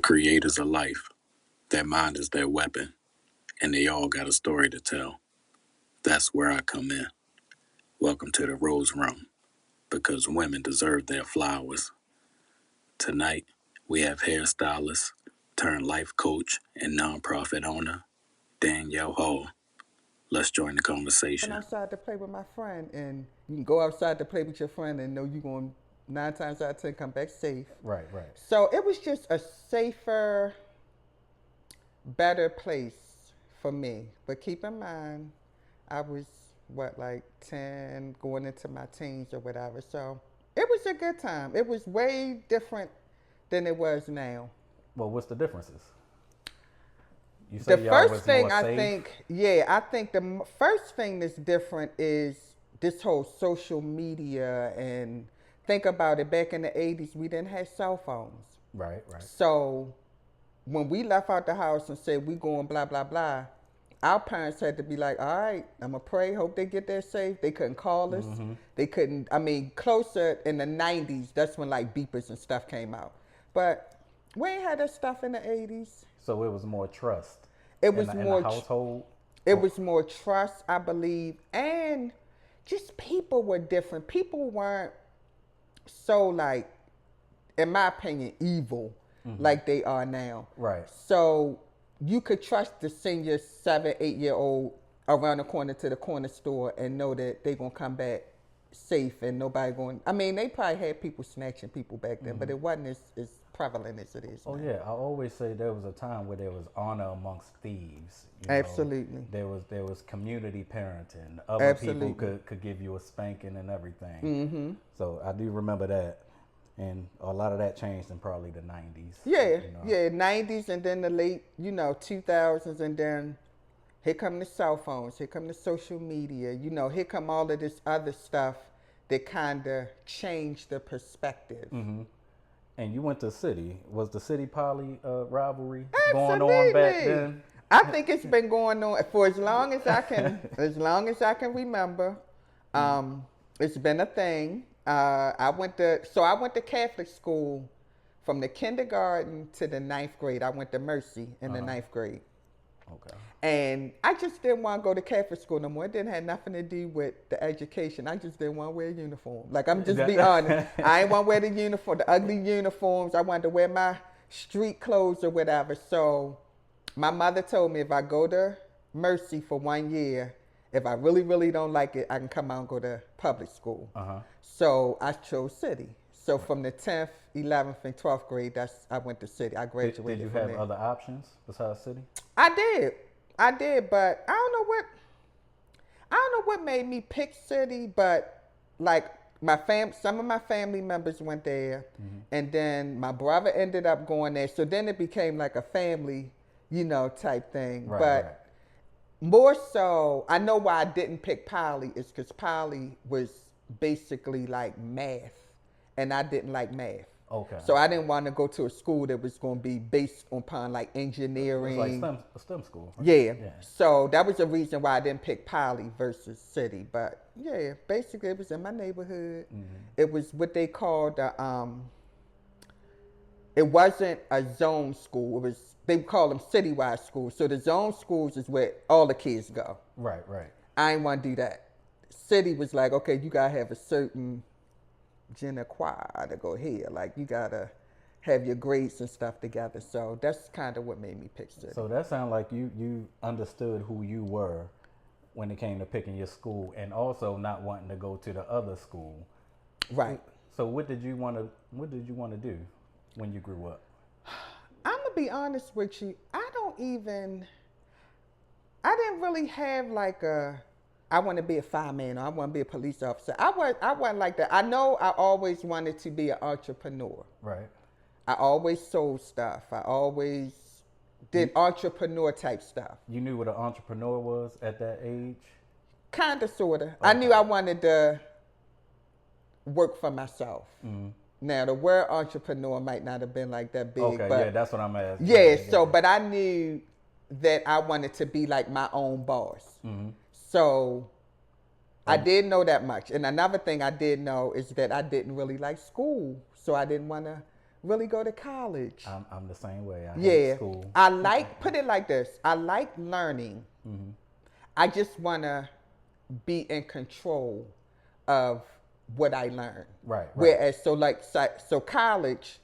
creators of life. Their mind is their weapon, and they all got a story to tell. That's where I come in. Welcome to the Rose Room, because women deserve their flowers. Tonight, we have hairstylist turned life coach and nonprofit owner, Danielle Hall. Let's join the conversation. Went outside to play with my friend, and you can go outside to play with your friend and know you're going 9 times out of 10 come back safe. Right, right. So it was just a safer, better place for me. But keep in mind, I was like 10, going into my teens or whatever. So it was a good time. It was way different than it was now. Well, what's the differences? You The say y'all first was thing more I safe? think, I think the first thing that's different is this whole social media. And think about it, back in the 80s, we didn't have cell phones. Right, right. So when we left out the house and said we going blah, blah, blah, our parents had to be like, all right, I'm going to pray, hope they get there safe. They couldn't call us. Mm-hmm. They couldn't, closer in the 90s, that's when like beepers and stuff came out. But we ain't had that stuff in the 80s. So it was more trust. It was in more the household. It was more trust, I believe, and just people were different. People weren't so like, in my opinion, evil like they are now. Right. So you could trust the senior 7, 8-year-old around the corner to the corner store and know that they're gonna come back safe and nobody going. They probably had people snatching people back then, but it wasn't as prevalent as it is Oh now. yeah, I always say there was a time where there was honor amongst thieves. You know? Absolutely. There was community parenting. Other Absolutely. people could give you a spanking and everything. Mm-hmm. So I do remember that, and a lot of that changed in probably the 90s. Yeah, 90s and then the late, 2000s, and then here come the cell phones, here come the social media, here come all of this other stuff that kind of changed the perspective. Mm-hmm. And you went to City. Was the City Poly rivalry Absolutely. going on back then? I think it's been going on for as long as I can, remember. It's been a thing. I went to Catholic school from the kindergarten to the 9th grade. I went to Mercy in the 9th grade. Okay. And I just didn't want to go to Catholic school no more. It didn't have nothing to do with the education. I just didn't want to wear a uniform. Like, I'm just be honest. I didn't want to wear the uniform, the ugly uniforms. I wanted to wear my street clothes or whatever. So my mother told me if I go to Mercy for 1 year, if I really, really don't like it, I can come out and go to public school. Uh-huh. So I chose City. So from the 10th, 11th, and 12th grade, I went to City. I graduated. Did you from have there. other options besides City? I did, but I don't know what made me pick City, but like some of my family members went there, and then my brother ended up going there. So then it became like a family, type thing. Right, but right. more so, I know why I didn't pick Poly is because Poly was basically like math, and I didn't like math. Okay. So I didn't want to go to a school that was going to be based upon like engineering. It was like a STEM school. Right? Yeah. So that was the reason why I didn't pick Poly versus City. But yeah, basically it was in my neighborhood. It was what they called it wasn't a zone school. They call them citywide schools. So the zone schools is where all the kids go. Right, right. I didn't want to do that. City was like, okay, you gotta have a certain je ne quoi to go here. Like you gotta have your grades and stuff together. So that's kind of what made me pick City. So that sounds like you understood who you were when it came to picking your school, and also not wanting to go to the other school. Right. So what did you want to do when you grew up? I'm gonna be honest with you. I didn't really have like I want to be a fireman or I want to be a police officer. I wasn't like that. I know I always wanted to be an entrepreneur. Right. I always sold stuff. I always did entrepreneur type stuff. You knew what an entrepreneur was at that age? Kind of, sort of. Okay. I knew I wanted to work for myself. Mm-hmm. Now, the word entrepreneur might not have been like that big. Okay, but yeah, that's what I'm asking. Yeah, but I knew that I wanted to be like my own boss. Mm-hmm. So I did know that much. And another thing I did know is that I didn't really like school. So I didn't want to really go to college. I'm the same way. I hate Yeah, school. I like, put it like this, I like learning. I just want to be in control of what I learn. Right. Whereas, so college,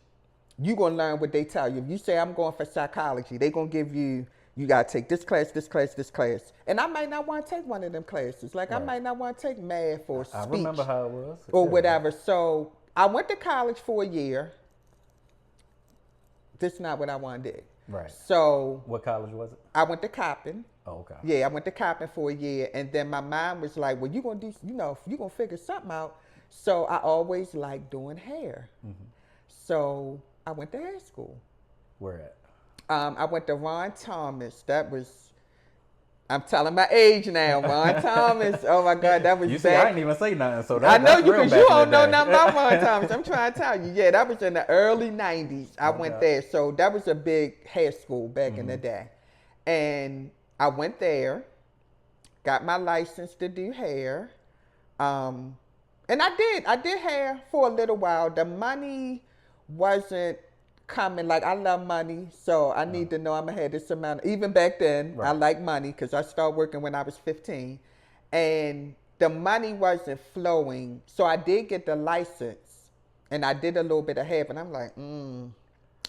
you going to learn what they tell you. If you say, I'm going for psychology, they going to give you, you got to take this class, this class, this class. And I might not want to take one of them classes. Like, I Right. might not want to take math or I speech remember how it was. or Yeah. whatever. So I went to college for a year. This is not what I want to do. Right. So What college was it? I went to Coppin. Oh, okay. Yeah, I went to Coppin for a year, and then my mom was like, well, you're going to do, you're going to figure something out. So I always liked doing hair. So I went to hair school. Where at? I went to Ron Thomas. That was, I'm telling my age now. Ron Thomas. Oh my God, that was You see, back. I didn't even say nothing, so I know that's you real because back you in the don't know day. nothing about Ron Thomas. I'm trying to tell you. Yeah, that was in the early 90s. I went there. So that was a big hair school back in the day. And I went there, got my license to do hair. And I did hair for a little while. The money wasn't coming. Like, I love money, so I need to know I'm gonna have this amount. Even back then, I like money because I started working when I was 15, and the money wasn't flowing. So I did get the license, and I did a little bit of hair, and I'm like,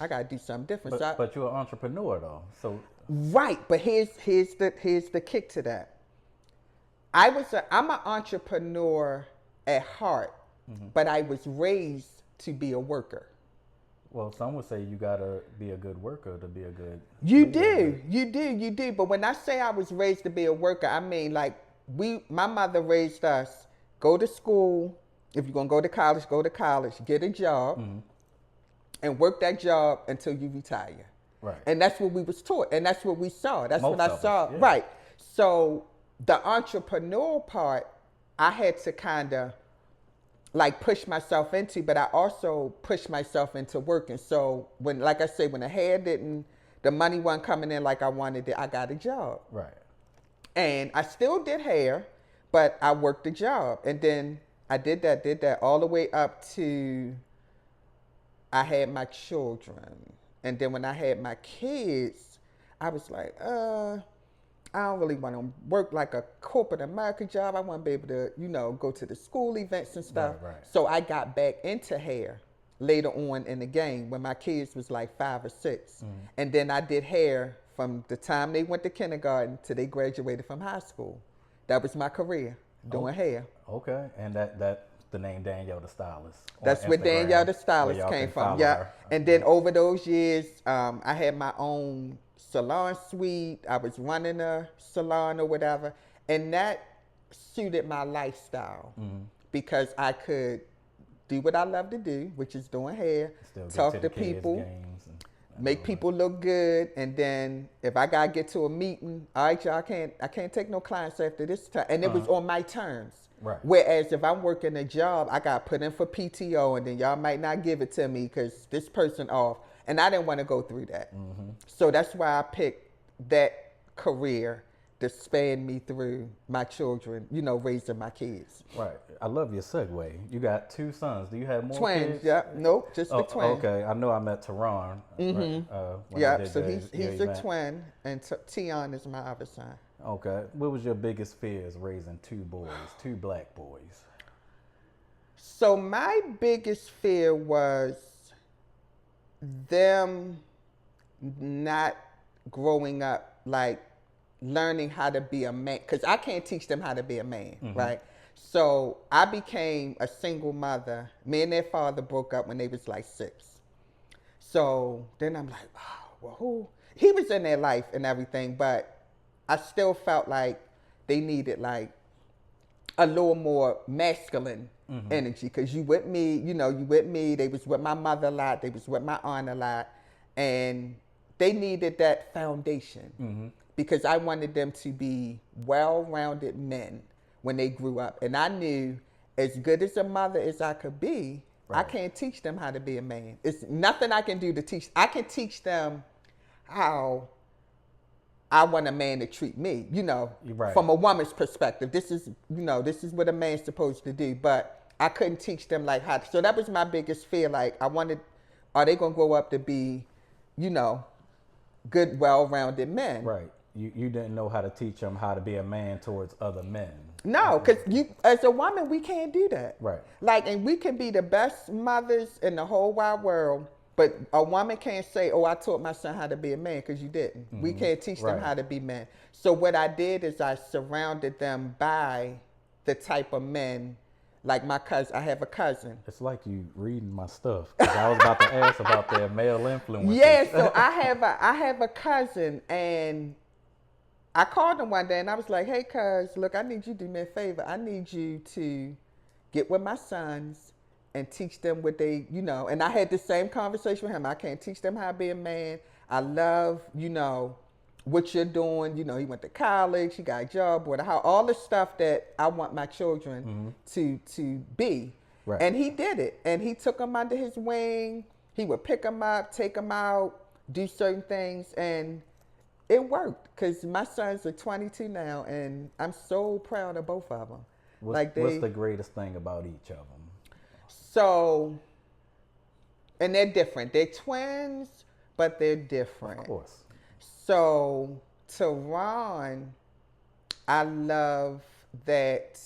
I gotta do something different. But you're an entrepreneur though, so Right, but here's the kick to that. I'm an entrepreneur at heart, but I was raised to be a worker. well, some would say you gotta be a good worker to be a good. You leader. do. But when I say I was raised to be a worker, I mean like my mother raised us, go to school. If you're gonna go to college, get a job, and work that job until you retire. Right. And that's what we was taught, and that's what we saw. That's Most what I of us, saw. yeah. Right. So the entrepreneurial part, I had to kind of like push myself into, but I also pushed myself into working. So when, like I say, when the money wasn't coming in like I wanted it, I got a job. Right. And I still did hair, but I worked the job. And then I did that all the way up to I had my children. And then when I had my kids, I was like, I don't really want to work like a corporate American job. I want to be able to, go to the school events and stuff. Right. So I got back into hair later on in the game when my kids was like 5 or 6. And then I did hair from the time they went to kindergarten to they graduated from high school. That was my career, doing hair. Okay, and that the name Danielle the Stylist. on That's where Instagram, Danielle the where Stylist y'all came can from. follow Yeah. her. And then over those years, I had my own salon suite. I was running a salon or whatever. And that suited my lifestyle because I could do what I love to do, which is doing hair, Still get talk to to the kids' people, games and make people look good. And then if I got to get to a meeting, all right, y'all, I can't take no clients after this time. And it was on my terms. Right. Whereas if I'm working a job, I got put in for PTO, and then y'all might not give it to me because this person off, and I didn't want to go through that. So that's why I picked that career to span me through my children, raising my kids. Right. I love your segue. You got 2 sons. Do you have more Twins, kids? yeah. Nope, just the twins. Okay, I know I met Tehran. When I Yeah, did so the he's a event. twin, and Tion is my other son. Okay. What was your biggest fears raising 2 boys, 2 black boys? So my biggest fear was them not growing up, like learning how to be a man, because I can't teach them how to be a man, right? So I became a single mother. Me and their father broke up when they was like 6. So then I'm like, oh, well, who? He was in their life and everything, but I still felt like they needed like a little more masculine energy. Because you with me, you with me. They was with my mother a lot. They was with my aunt a lot. And they needed that foundation because I wanted them to be well-rounded men when they grew up. And I knew as good as a mother as I could be, I can't teach them how to be a man. It's nothing I can do to teach. I can teach them how I want a man to treat me, from a woman's perspective. This is what a man's supposed to do. But I couldn't tech them like how. So that was my biggest fear. Like I wanted are they gonna grow up to be, you know, good, well-rounded men? Right. You didn't know how to teach them how to be a man towards other men. No, because you, as a woman, we can't do that. Right. Like, and we can be the best mothers in the whole wide world, but a woman can't say, "Oh, I taught my son how to be a man," because you didn't. We can't teach them how to be men. So what I did is I surrounded them by the type of men. Like my cousin, I have a cousin. It's like you reading my stuff. 'Cause I was about to ask about their male influences. Yeah, so I have a cousin, and I called him one day and I was like, "Hey, cuz, look, I need you to do me a favor. I need you to get with my sons and teach them what they, you know." And I had the same conversation with him. I can't teach them how to be a man. I love, you know, what you're doing. You know, he went to college, he got a job, all the stuff that I want my children to be. Right. And he did it. And he took them under his wing. He would pick them up, take them out, do certain things, and it worked, because my sons are 22 now, and I'm so proud of both of them. What's the greatest thing about each of them? So, and they're different. They're twins, but they're different. Of course. So, Teron, I love that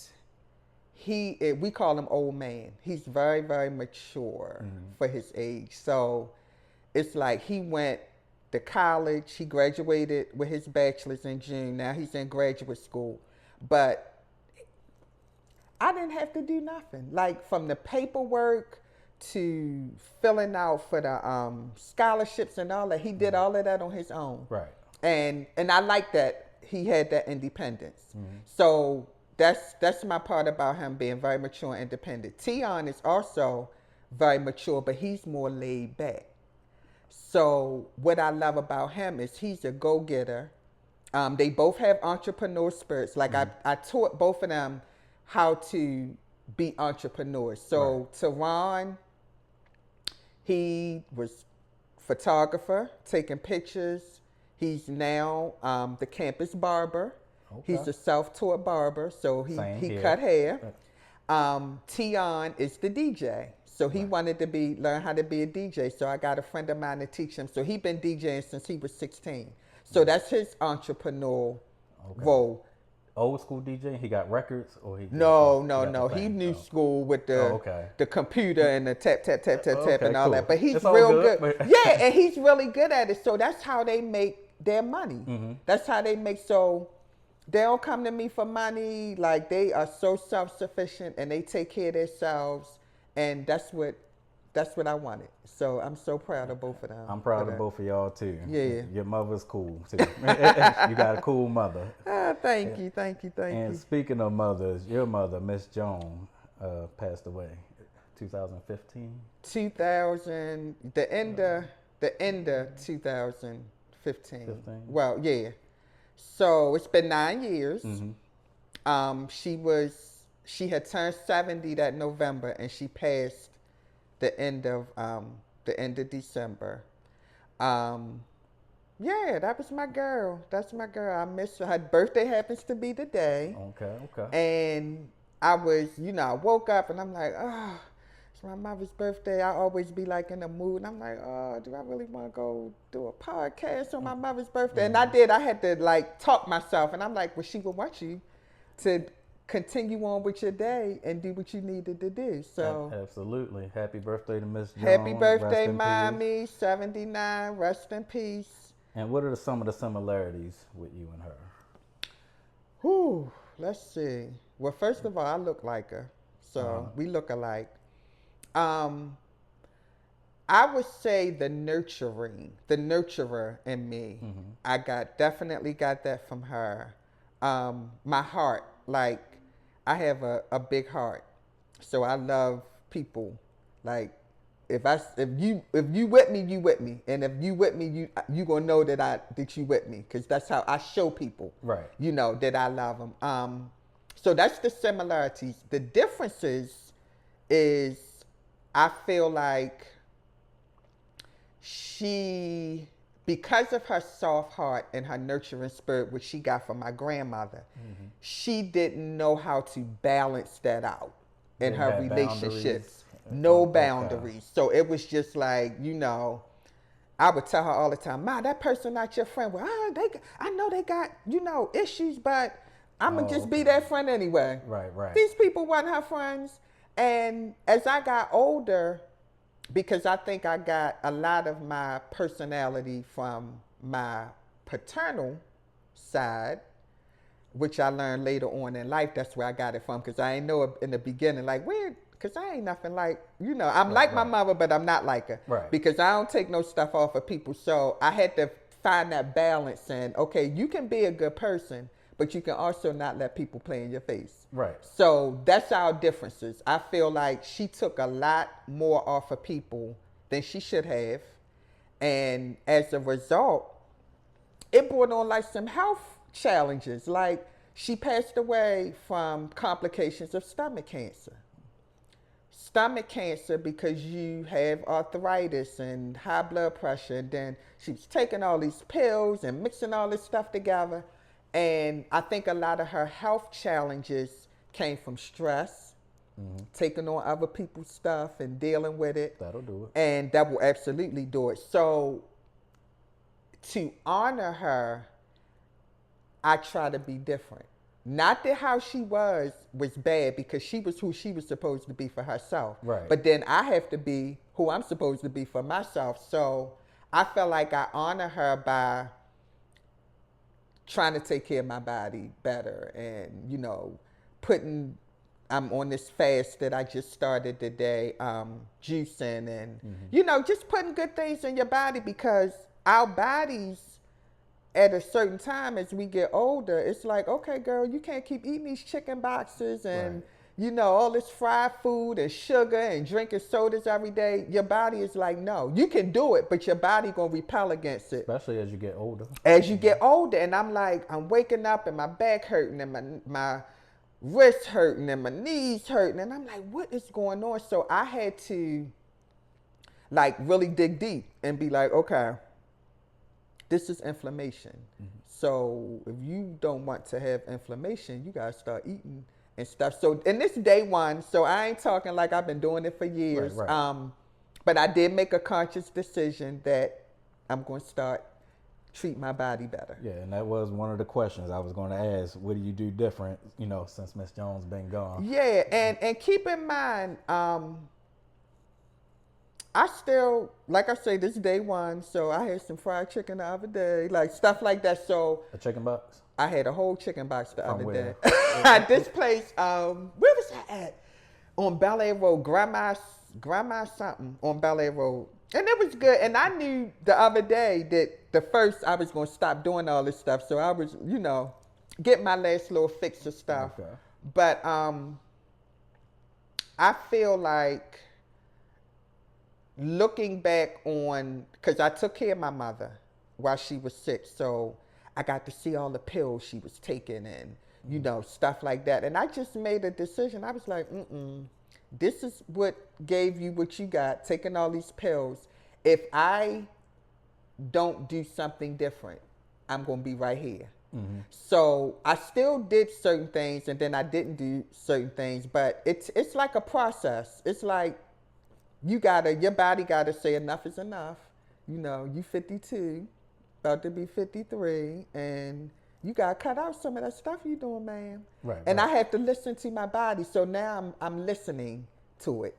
we call him old man. He's very, very mature for his age. So, it's like he went to college. He graduated with his bachelor's in June. Now he's in graduate school. But I didn't have to do nothing. Like, from the paperwork to filling out for the scholarships and all that, he did all of that on his own. Right. And I like that he had that independence. So that's my part about him being very mature and independent. Tion is also very mature, but he's more laid back. So what I love about him is he's a go-getter. They both have entrepreneur spirits. Like, I taught both of them how to be entrepreneurs. So Teron, he was photographer, taking pictures. He's now the campus barber. Okay. He's a self-taught barber, so he cut hair. Tion is the DJ. So he wanted to learn how to be a DJ. So I got a friend of mine to teach him. So he's been DJing since he was 16. So that's his entrepreneurial role. Old school DJ? He got records, or he? No. He new school with the computer and the tap and all that. But he's real good. Yeah, and he's really good at it. So that's how they make their money. That's how they make. So they don't come to me for money. Like, they are so self-sufficient and they take care of themselves. And that's what I wanted. So I'm so proud of both of them. I'm proud of both of y'all too. Yeah. Your mother's cool too. You got a cool mother. Thank you. And speaking of mothers, your mother, Miss Joan, passed away 2015. The end of 2015. Well, yeah. So it's been 9 years. She had turned 70 that November, and she passed the end of December. Yeah, that was my girl. That's my girl. I miss her. Her birthday happens to be today. Okay. And I was, I woke up and I'm like, oh, it's my mother's birthday. I always be like in the mood. And I'm like, oh, do I really want to go do a podcast on my mother's birthday? And I did. I had to like talk myself. And I'm like, well, she would want you to continue on with your day and do what you needed to do. So absolutely. Happy birthday to Miss Joan. Happy birthday, mommy. 79. Rest in peace. And what are some of the similarities with you and her? Let's see. Well, first of all, I look like her. So we look alike. I would say the nurturer in me. I definitely got that from her. My heart, like, I have a big heart, so I love people. Like, if you with me, you with me, and if you with me, you gonna know that you with me, because that's how I show people, right? That I love them. So that's the similarities. The differences is I feel like because of her soft heart and her nurturing spirit, which she got from my grandmother, she didn't know how to balance that out in her relationships. No Okay. boundaries. So it was just like, I would tell her all the time, Ma, that person not your friend. Well, I know they got, issues, but I'm going to Oh, just be okay. their friend anyway. Right, right. These people weren't her friends. And as I got older, because I think I got a lot of my personality from my paternal side, which I learned later on in life. That's where I got it from, because I ain't know it in the beginning, like, weird, because I ain't nothing like, I'm like my mother, but I'm not like her. Right. Because I don't take no stuff off of people. So I had to find that balance, and okay, you can be a good person, but you can also not let people play in your face. Right. So that's our differences. I feel like she took a lot more off of people than she should have. And as a result, it brought on like some health challenges. Like, she passed away from complications of stomach cancer. Stomach cancer because you have arthritis and high blood pressure. And then she was taking all these pills and mixing all this stuff together. And I think a lot of her health challenges came from stress, taking on other people's stuff and dealing with it. That'll do it. And that will absolutely do it. So to honor her, I try to be different. Not that how she was bad, because she was who she was supposed to be for herself. Right. But then I have to be who I'm supposed to be for myself. So I felt like I honor her by trying to take care of my body better, and I'm on this fast that I just started today, juicing and just putting good things in your body, because our bodies at a certain time as we get older, it's like, okay, girl, you can't keep eating these chicken boxes and all this fried food and sugar and drinking sodas every day. Your body is like, no, you can do it, but your body gonna repel against it. Especially as you get older. As you get older, and I'm like, I'm waking up and my back hurting and my wrist hurting and my knees hurting, and I'm like, what is going on? So I had to like really dig deep and be like, okay, this is inflammation. So if you don't want to have inflammation, you gotta start eating and stuff. So, and this day one, so I ain't talking like I've been doing it for years. Right. But I did make a conscious decision that I'm going to start treat my body better. Yeah, and that was one of the questions I was going to ask. What do you do different, since Miss Jones been gone? Yeah, and keep in mind, I still, like I say, this is day one, so I had some fried chicken the other day, like stuff like that. So A chicken box? I had a whole chicken box the other where? day. This place, where was that at? On Bel Air Road, Grandma something on Bel Air Road. And it was good. And I knew the other day that the first I was going to stop doing all this stuff. So I was, get my last little fix of stuff. Okay. But I feel like looking back on, because I took care of my mother while she was sick. So I got to see all the pills she was taking and, stuff like that. And I just made a decision. I was like, this is what gave you what you got, taking all these pills. If I don't do something different, I'm going to be right here. So I still did certain things, and then I didn't do certain things, but it's like a process. It's like your body gotta say enough is enough. You 52, about to be 53, and you gotta cut out some of that stuff you doing, man. Right. And I have to listen to my body. So now I'm listening to it.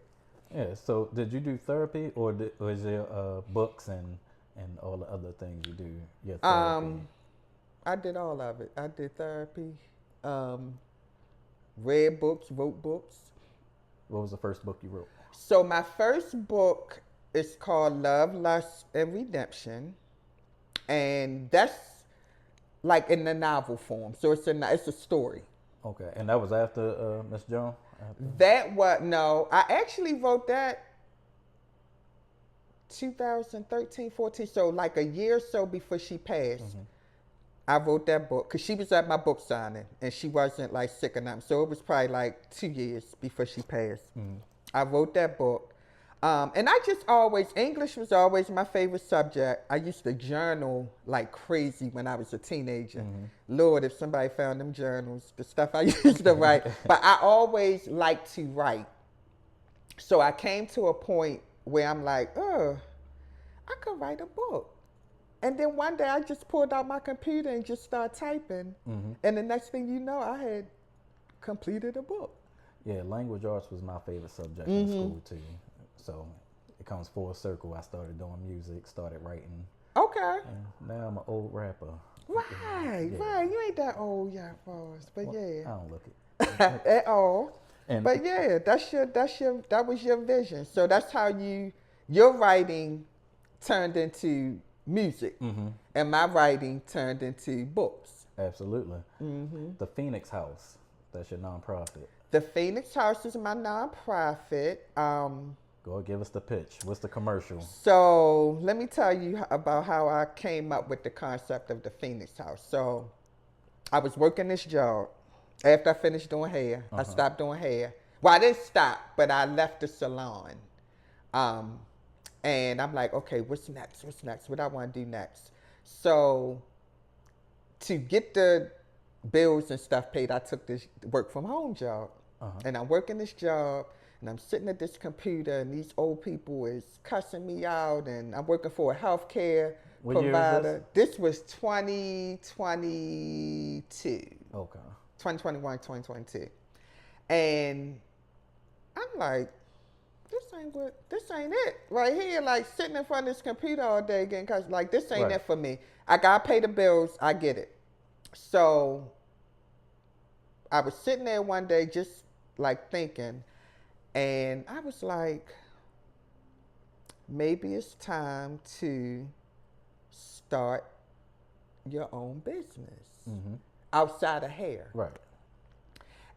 Yeah. So did you do therapy, or is there books and all the other things you do? Your therapy? I did all of it. I did therapy, read books, wrote books. What was the first book you wrote? So my first book is called Love, Lust, and Redemption, and that's like in the novel form. So it's a story. Okay, and that was after Miss Jones? I actually wrote that 2013, 14, so like a year or so before she passed. I wrote that book because she was at my book signing and she wasn't like sick or nothing. So it was probably like 2 years before she passed. I wrote that book. And I just English was always my favorite subject. I used to journal like crazy when I was a teenager. Lord, if somebody found them journals, the stuff I used to write. But I always liked to write. So I came to a point where I'm like, I could write a book. And then one day I just pulled out my computer and just started typing. And the next thing you know, I had completed a book. Yeah, language arts was my favorite subject in school too. So it comes full circle. I started doing music, started writing. Okay. And now I'm an old rapper. Right, right. You ain't that old yet, Forrest. But Well, yeah. I don't look it. At all. And But yeah, that was your vision. So that's how your writing turned into music, and my writing turned into books. absolutely. The Phoenix House, that's your nonprofit. The Phoenix House is my nonprofit. Go give us the pitch. What's the commercial? So let me tell you about how I came up with the concept of the Phoenix House. So I was working this job. After I finished doing hair, I stopped doing hair. Well, I didn't stop, but I left the salon. And I'm like, okay, what's next? What's next? What I want to do next? So to get the bills and stuff paid, I took this work from home job. And I'm working this job, and I'm sitting at this computer, and these old people is cussing me out, and I'm working for a healthcare What year was provider. This was 2022. Okay. 2021, 2022. And I'm like, this ain't it right here. Like sitting in front of this computer all day getting cussed. Like this ain't it for me. I gotta pay the bills. I get it. So I was sitting there one day just like thinking, and I was like, maybe it's time to start your own business outside of hair. Right.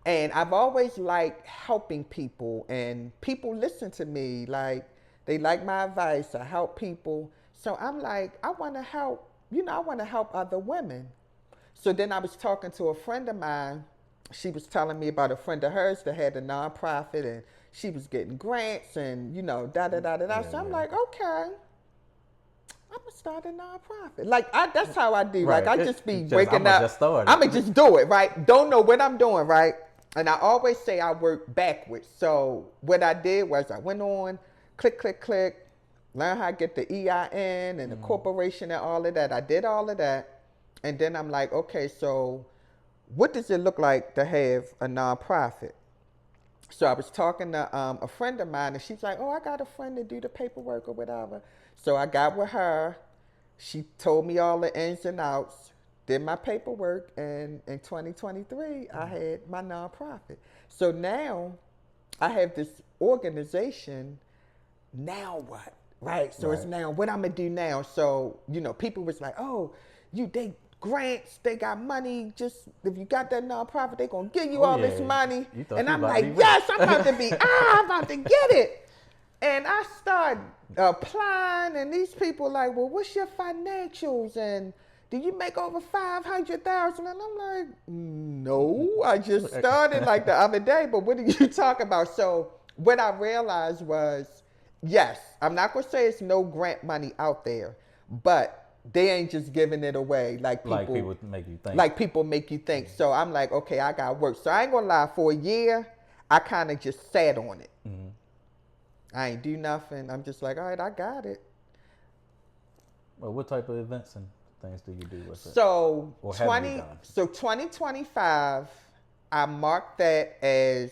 And I've always liked helping people, and people listen to me. Like, they like my advice. I help people. So I'm like, I want to help, I want to help other women. So then I was talking to a friend of mine. She was telling me about a friend of hers that had a nonprofit, and she was getting grants and, da-da-da-da-da. So I'm like, okay, I'm going to start a nonprofit. Like, that's how I do. Right. Like, I just be Just, waking I'ma up. just start it. I'm going to just do it, right? Don't know what I'm doing, right? And I always say I work backwards. So what I did was I went on, click, click, click, learn how to get the EIN and the corporation and all of that. I did all of that. And then I'm like, okay, so what does it look like to have a nonprofit? So I was talking to a friend of mine, and she's like, oh, I got a friend to do the paperwork or whatever. So I got with her. She told me all the ins and outs, did my paperwork, and in 2023, I had my nonprofit. So now I have this organization. Now what? Right? So it's now, what I'm going to do now? So, people was like, oh, they grants, they got money. Just if you got that nonprofit, they gonna give you all this money. And I'm like, yes, I'm about to be, I'm about to get it. And I start applying, and these people like, well, what's your financials? And do you make over 500,000? And I'm like, no, I just started like the other day. But what are you talking about? So what I realized was, yes, I'm not gonna say it's no grant money out there, but they ain't just giving it away like people make you think. Like people make you think. So I'm like, okay, I got work. So I ain't gonna lie, for a year, I kind of just sat on it. I ain't do nothing. I'm just like, all right, I got it. Well, what type of events and things do you do with it? So 2025, I marked that as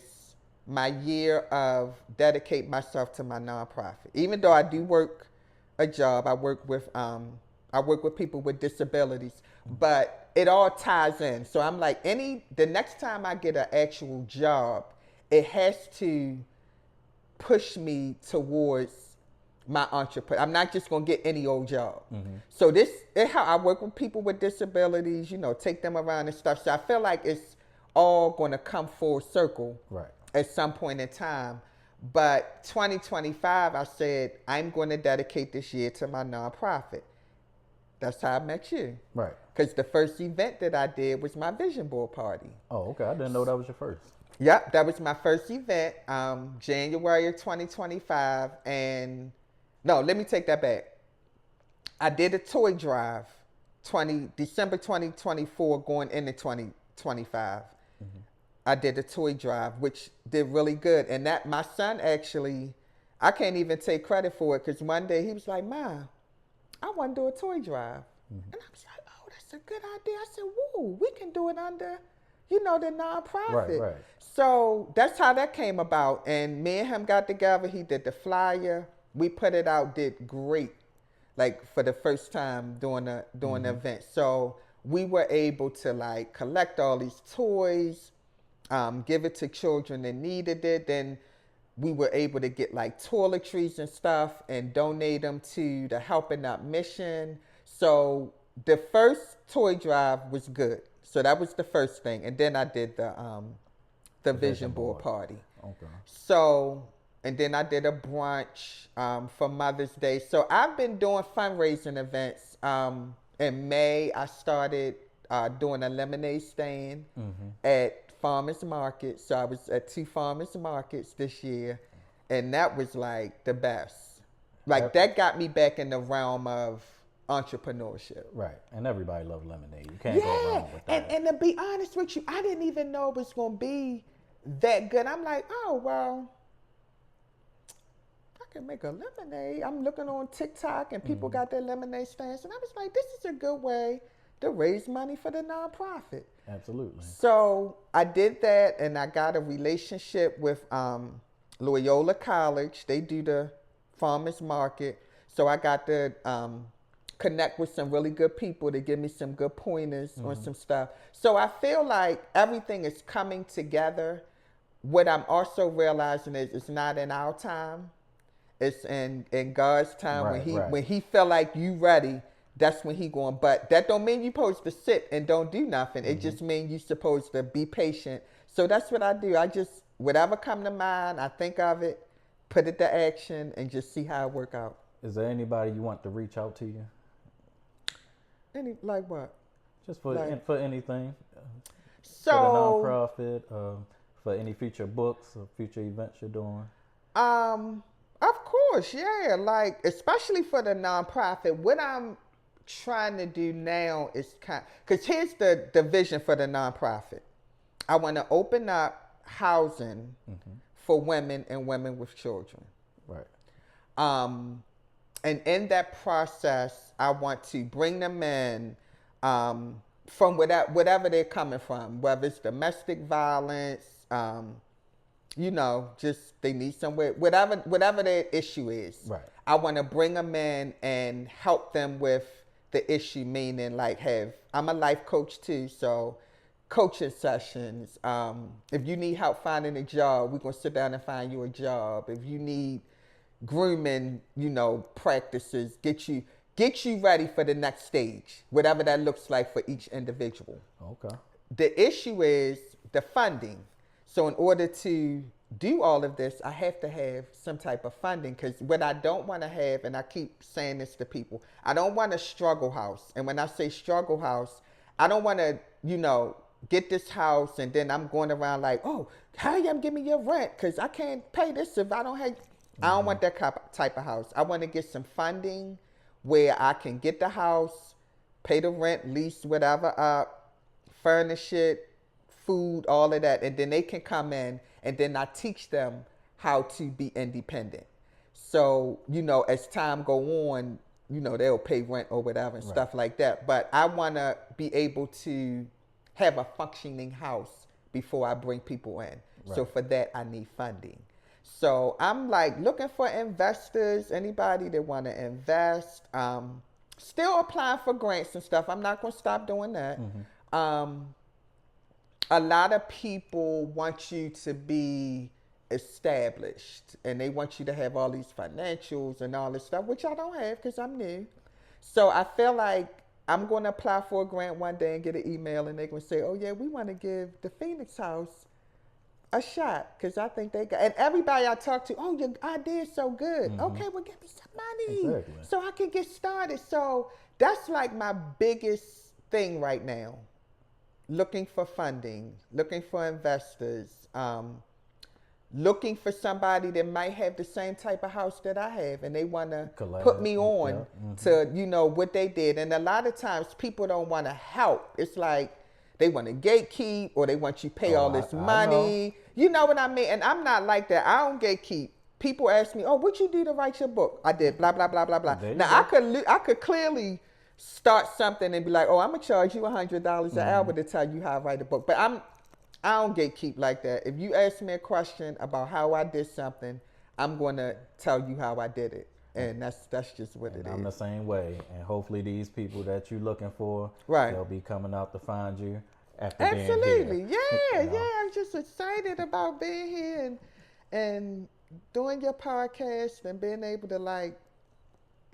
my year of dedicate myself to my nonprofit. Even though I do work a job, I work with people with disabilities, but it all ties in. So I'm like, the next time I get an actual job, it has to push me towards my entrepreneur. I'm not just gonna get any old job. So this is how I work with people with disabilities, take them around and stuff. So I feel like it's all gonna come full circle at some point in time. But 2025, I said, I'm gonna dedicate this year to my nonprofit. That's how I met you. Right. Because the first event that I did was my vision board party. Oh, okay. I didn't know that was your first. Yep, that was my first event, January of 2025. And no, let me take that back. I did a toy drive, December 2024 going into 2025. I did a toy drive, which did really good. And that my son actually, I can't even take credit for it because one day he was like, "Ma, I want to do a toy drive," and I was like, "Oh, that's a good idea." I said, "Woo, we can do it under, the nonprofit." Right. So that's how that came about. And me and him got together. He did the flyer. We put it out. Did great, like for the first time doing the event. So we were able to like collect all these toys, give it to children that needed it. Then we were able to get like toiletries and stuff and donate them to the Helping Up mission. So the first toy drive was good. So that was the first thing. And then I did the vision board party. Okay. So, and then I did a brunch for Mother's Day. So I've been doing fundraising events. In May, I started doing a lemonade stand at farmers markets. So I was at 2 farmers markets this year, and that was like the best. Like that got me back in the realm of entrepreneurship. Right, and everybody loves lemonade. You can't go wrong with that. And to be honest with you, I didn't even know it was going to be that good. I'm like, oh, well, I can make a lemonade. I'm looking on TikTok and people got their lemonade stands. And I was like, this is a good way to raise money for the nonprofit. Absolutely. So I did that, and I got a relationship with Loyola College. They do the farmers market. So I got to connect with some really good people to give me some good pointers on some stuff. So I feel like everything is coming together. What I'm also realizing is it's not in our time. It's in God's time. When he feel like you ready, that's when he going. But that don't mean you supposed to sit and don't do nothing. It just means you supposed to be patient. So that's what I do. I just, whatever come to mind, I think of it, put it to action, and just see how it work out. Is there anybody you want to reach out to you? Like what? Just for anything. So for the nonprofit, for any future books or future events you're doing. Of course, yeah. Like especially for the nonprofit, what I'm trying to do now is because here's the vision for the nonprofit. I want to open up housing for women and women with children. Right. And in that process, I want to bring them in from whatever they're coming from, whether it's domestic violence, just they need somewhere, whatever their issue is. Right. I want to bring them in and help them with the issue, meaning like I'm a life coach too, so coaching sessions. If you need help finding a job, we're going to sit down and find you a job. If you need grooming, practices, get you ready for the next stage, whatever that looks like for each individual. Okay. The issue is the funding. So in order to do all of this, I have to have some type of funding, because what I don't want to have, and I keep saying this to people, I don't want a struggle house. And when I say struggle house, I don't want to, get this house and then I'm going around like, oh, how you give me your rent? Because I can't pay this if I don't have. I don't want that type of house. I want to get some funding where I can get the house, pay the rent, lease, whatever up, furnish it, food, all of that. And then they can come in and then I teach them how to be independent. So, as time go on, they'll pay rent or whatever and stuff like that. But I want to be able to have a functioning house before I bring people in. Right. So for that, I need funding. So I'm like looking for investors, anybody that want to invest. Still applying for grants and stuff. I'm not going to stop doing that. A lot of people want you to be established and they want you to have all these financials and all this stuff, which I don't have because I'm new. So I feel like I'm going to apply for a grant one day and get an email and they're going to say, oh yeah, we want to give the Phoenix House a shot because I think they got, and everybody I talk to, oh, your idea is so good. Okay, well, give me some money so I can get started. So that's like my biggest thing right now. Looking for funding, looking for investors, looking for somebody that might have the same type of house that I have and they want to put me on to, what they did. And a lot of times people don't want to help. It's like, they want to gatekeep, or they want you to pay Oh, all this I know. money. You know what I mean? And I'm not like that. I don't gatekeep. People ask me, "Oh, what you do to write your book?" I did blah blah blah blah blah. There you Now go. I could clearly start something and be like, "Oh, I'm gonna charge you $100 an hour to tell you how I write a book," but I don't gatekeep like that. If you ask me a question about how I did something, I'm gonna tell you how I did it, and that's just what And it I'm the is. same way. And hopefully these people that you're looking for, Right. they'll be coming out to find you after being here. Absolutely. Yeah, You know. yeah. I'm just excited about being here and doing your podcast and being able to like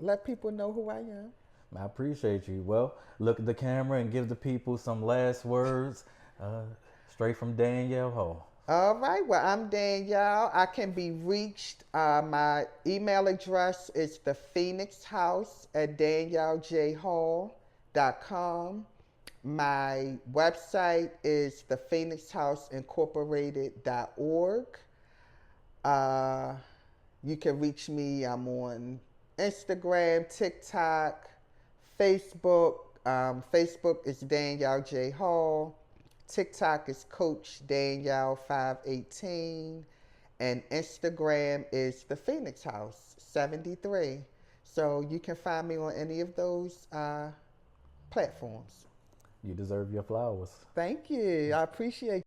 let people know who I am. I appreciate you. Well, look at the camera and give the people some last words, uh, straight from Danielle Hall. All right. Well, I'm Danielle. I can be reached. My email address is the Phoenix House at daniellejhall.com. My website is thephoenixhouseincorporated.org. Uh, you can reach me. I'm on Instagram, TikTok, Facebook. Facebook is Danielle J. Hall. TikTok is Coach Danielle 518. And Instagram is the Phoenix House 73. So you can find me on any of those platforms. You deserve your flowers. Thank you. I appreciate